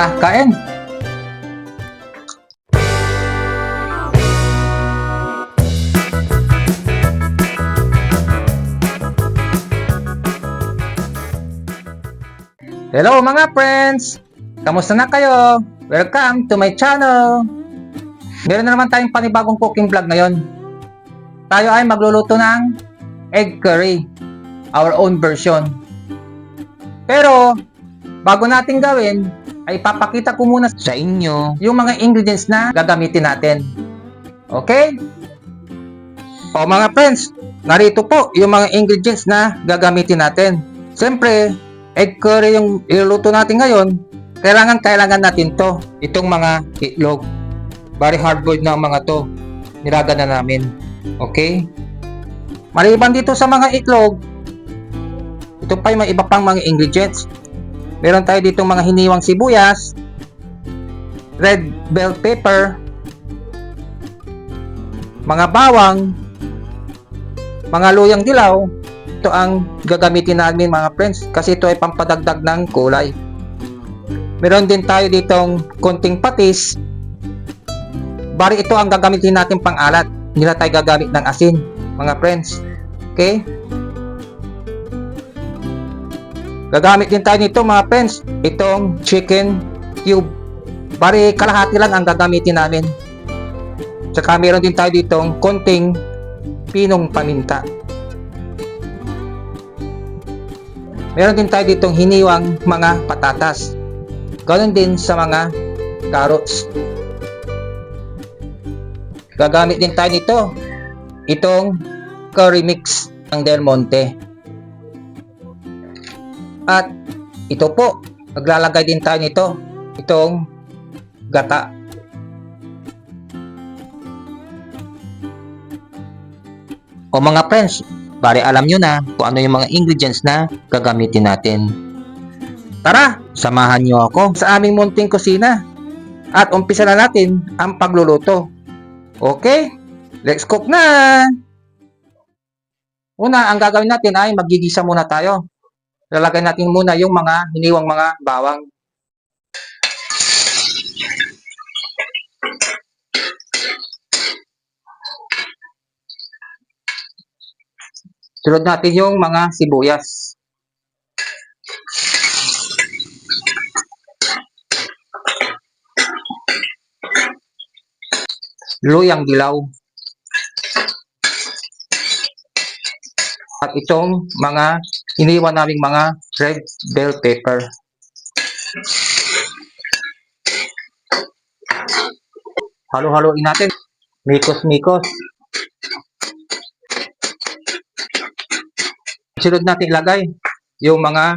Tara, kain! Hello mga friends! Kamusta na kayo? Welcome to my channel! Meron na naman tayong panibagong cooking vlog ngayon. Tayo ay magluluto ng egg curry, our own version. Pero, bago natin gawin, ay ipapakita ko muna sa inyo yung mga ingredients na gagamitin natin. Okay? O mga friends, narito po yung mga ingredients na gagamitin natin. Siyempre, egg curry yung iluluto natin ngayon, kailangan natin to. Itong mga itlog. Very hard-boiled na mga to. Nilaga na namin. Okay? Maliban dito sa mga itlog, ito pa yung mga iba pang mga ingredients. Meron tayo dito mga hiniwang sibuyas, red bell pepper, mga bawang, mga luyang dilaw. Ito ang gagamitin namin mga friends kasi ito ay pampadagdag ng kulay. Meron din tayo ditong konting patis. Bari ito ang gagamitin natin pang alat. Hindi na tayo gagamit ng asin mga friends. Okay? Gagamit din tayo nito mga friends. Itong chicken cube. Bari kalahati lang ang gagamitin namin. Tsaka meron din tayo ditong konting pinong paminta. Meron din tayo ditong hiniwang mga patatas. Ganon din sa mga carrots. Gagamit din tayo nito. Itong curry mix ng Del Monte. At ito po, maglalagay din tayo nito. Itong gata. O mga friends, bari alam nyo na kung ano yung mga ingredients na gagamitin natin. Tara, samahan nyo ako sa aming munting kusina. At umpisa na natin ang pagluluto. Okay? Let's cook na! Una, ang gagawin natin ay magigisa muna tayo. Lalagay natin muna yung mga hiniwang mga bawang. Sunod natin yung mga sibuyas. Luyang dilaw. At itong mga iniwan naming mga red bell pepper. Halo-haloin natin. Mikos-mikos. Sunod natin ilagay yung mga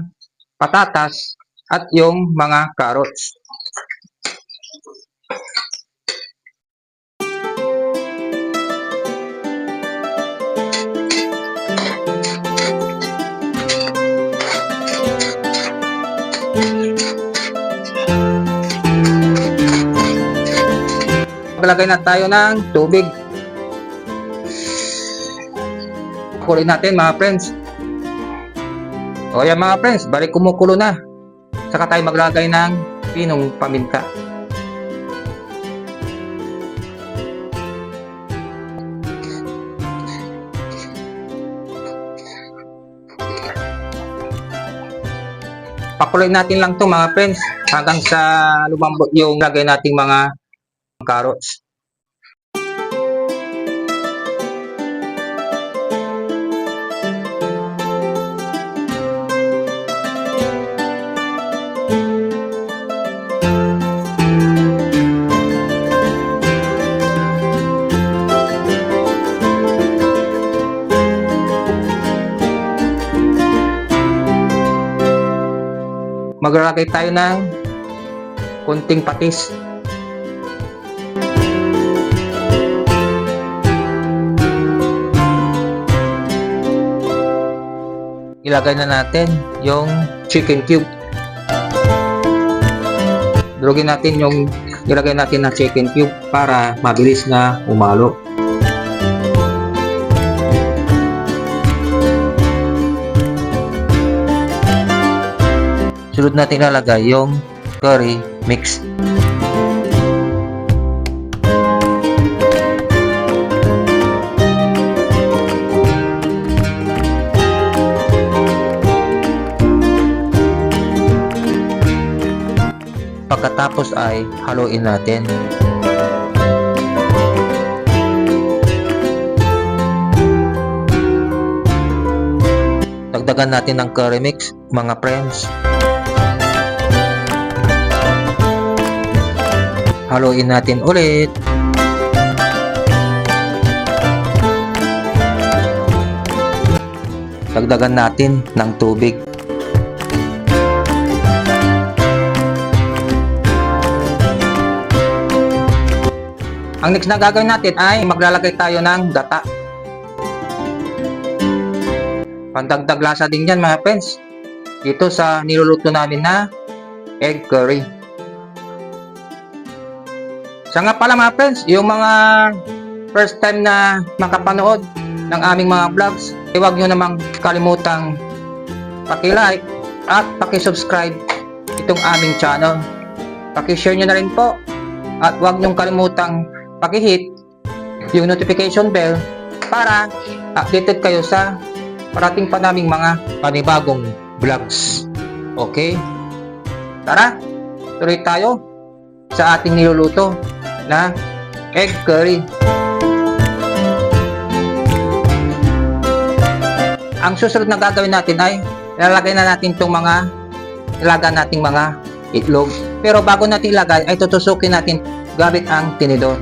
patatas at yung mga carrots. Maglagay na tayo ng tubig. Kuloyin natin mga friends. O yan mga friends, balik kumukulo na. Saka tayo maglagay ng pinong paminta. Pakuloyin natin lang to mga friends hanggang sa lumambot yung lagay nating mga carrots. Maglalagay tayo ng konting patis. Ilagay na natin yung chicken cube. Durugin natin yung ilagay natin na chicken cube para mabilis na umalo. Sunod natin ilalagay yung curry mix. Pagkatapos ay haluin natin. Dagdagan natin ng curry mix, mga friends. Haluin natin ulit. Dagdagan natin ng tubig. Ang next na gagawin natin ay maglalagay tayo ng gata. Pandagdag lasa din yan mga friends. Dito sa niluluto namin na egg curry. Siya nga pala mga friends, yung mga first time na makapanood ng aming mga vlogs, huwag nyo namang kalimutang paki-like at paki-subscribe itong aming channel. Paki-share nyo na rin po at huwag nyo kalimutang paki-hit yung notification bell para updated kayo sa parating pa naming mga panibagong vlogs. Okay? Tara, tuloy tayo sa ating niluluto na egg curry. Ang susunod na gagawin natin ay ilalagay na natin itong mga ilagan nating mga itlog. Pero bago natin ilagay ay tutusukin natin gamit ang tinidor.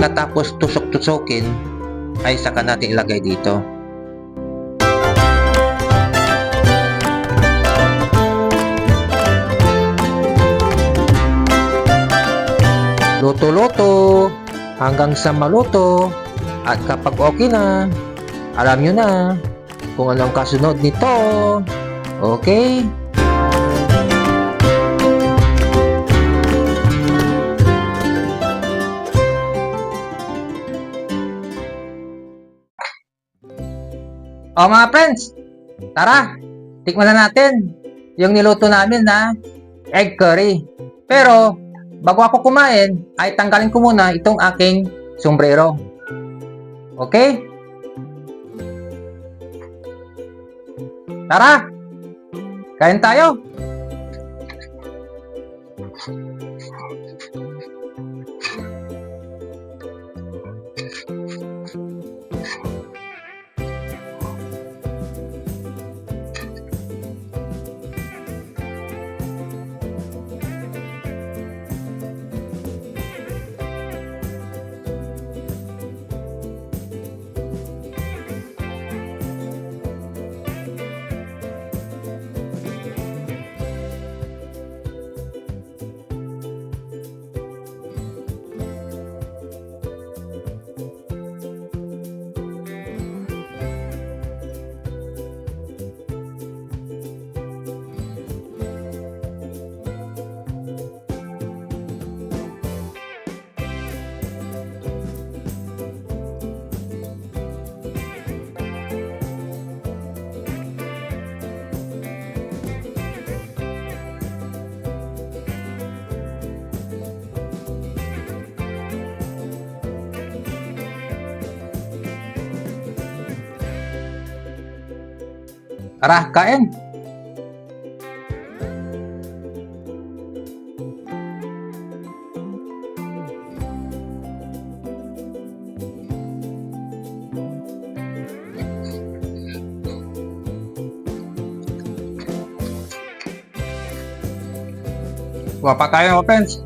Pagkatapos tusok-tusokin ay saka natin ilagay dito. Luto-luto hanggang sa maluto, at kapag okay na, alam nyo na kung anong kasunod nito. Okay? O mga friends, tara, tikman na natin yung niluto namin na egg curry. Pero, bago ako kumain, ay tanggalin ko muna itong aking sombrero. Okay? Tara, kain tayo. Tara, kain! Kuha pa tayo mga friends.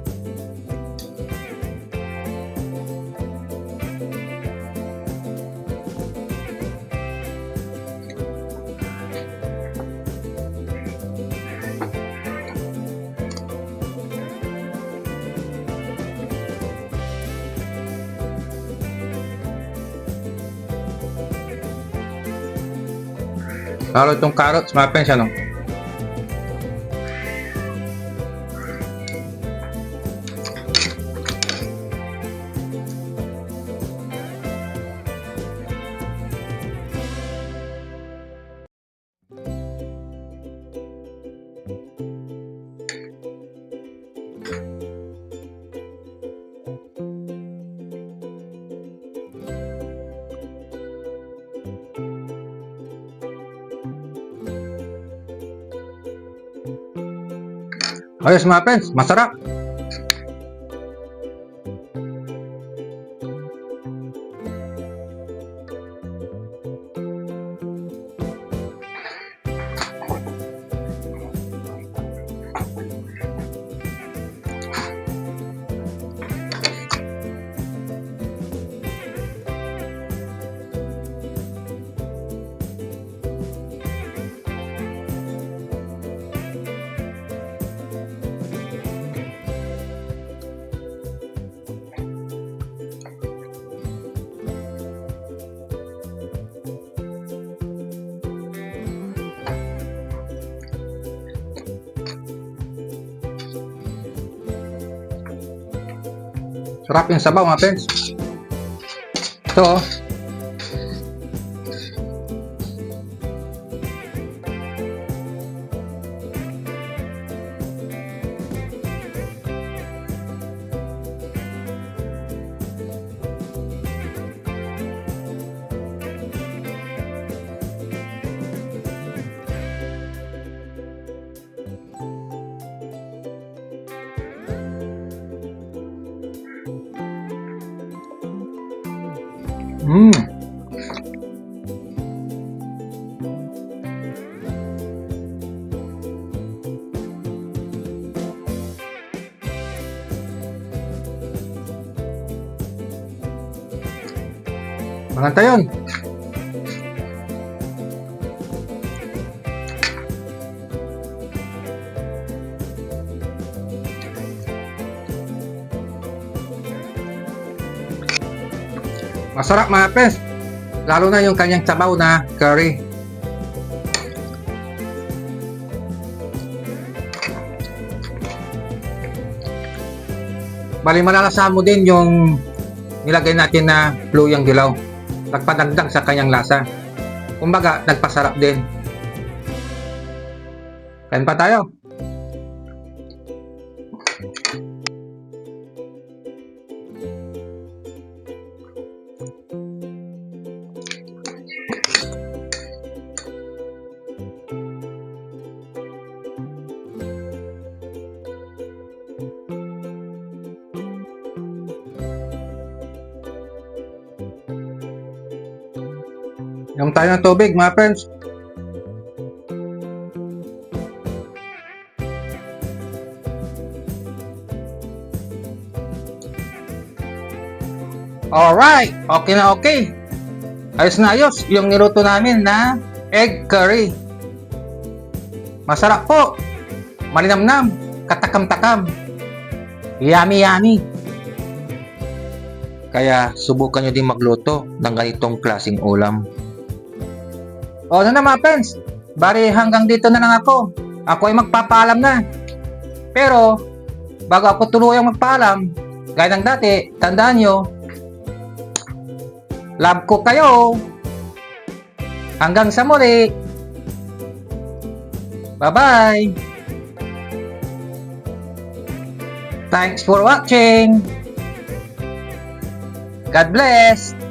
Lalo itong carrots, mga friends, ano? Ayos mga friends, masarap. Sarap yung sabaw mga friends. Ito oh. Maganda yun. Masarap mga friends. Lalo na yung kanyang sabaw na curry. Bali malalasahan mo din yung nilagay natin na luyang dilaw. Nagpadagdag sa kanyang lasa. Kumbaga, nagpasarap din. Kain pa tayo. Inom tayo ng tubig mga friends. Alright, okay na okay. Ayos na ayos yung niluto namin na egg curry. Masarap po. Malinamnam, katakam-takam. Yummy yummy. Kaya subukan nyo din magluto ng ganitong klaseng ulam. O ano na mga friends, bari hanggang dito na lang ako. Ako ay magpapaalam na. Pero, bago ako tuluyang magpaalam, gaya ng dati, tandaan nyo, love ko kayo. Hanggang sa muli. Bye-bye. Thanks for watching. God bless.